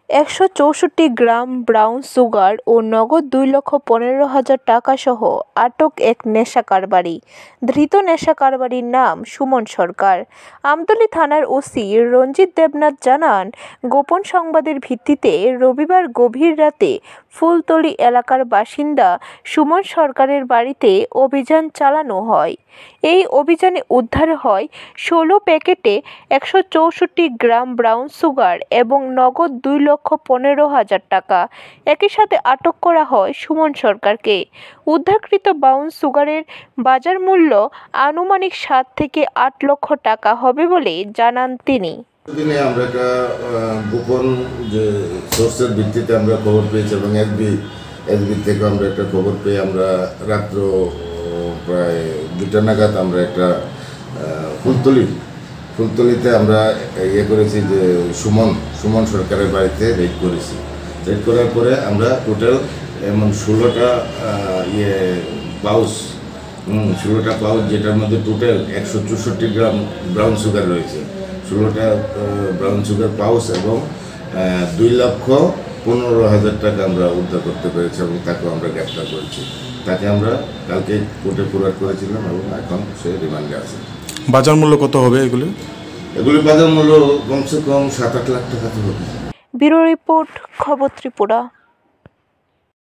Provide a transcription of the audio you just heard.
164 gram brown sugar ও নগদ 2,15,000 টাকা সহ আটক এক নেশা কারবারি। ধৃত নেশা কারবারির নাম সুমন সরকার। আমতলী থানার ওসি রঞ্জিত দেবনাথ জানান, গোপন সংবাদের ভিত্তিতে রবিবার গভীর রাতে ফুলতলী এলাকার বাসিন্দা সুমন সরকারের বাড়িতে অভিযান চালানো হয়। এই অভিযানে উদ্ধার হয় 16 প্যাকেটে 164 গ্রাম ব্রাউন সুগার এবং নগদ 2,15,000 টাকা। একই সাথে আটক করা হয় সুমন সরকারকে। উদ্ধারকৃত ব্রাউন সুগারের বাজার মূল্য আনুমানিক 7 থেকে 8 লক্ষ টাকা হবে বলে জানান তিনি। আমরা একটা গোপন যে সোর্সের ভিত্তিতে আমরা খবর পেয়েছি এবং এসবি থেকে আমরা একটা খবর পেয়ে আমরা রাত্র প্রায় 2টা নাগাদ আমরা একটা ফুলতলিতে আমরা করেছি যে সুমন সরকারের বাড়িতে রেড করেছি। রেড করার পরে আমরা টোটাল এমন 16টা পাউচ 16টা পাউচ, যেটার মধ্যে টোটাল 164 গ্রাম ব্রাউন সুগার রয়েছে। 16টা ব্রাউন সুগার পাউচ এবং 2,15,000 টাকা আমরা উদ্ধার করতে পেরেছি এবং তাকেও আমরা গ্রেপ্তার করেছি। তাকে আমরা কালকে কোর্টে ফরওয়ার্ড করেছিলাম এবং এখন সে রিমান্ডে আছে। বাজার মূল্য কত হবে এগুলি বাজার মূল্য কমসে কম 7-8 লাখ টাকা তো হবে। ব্যুরো রিপোর্ট, খবর ত্রিপুরা।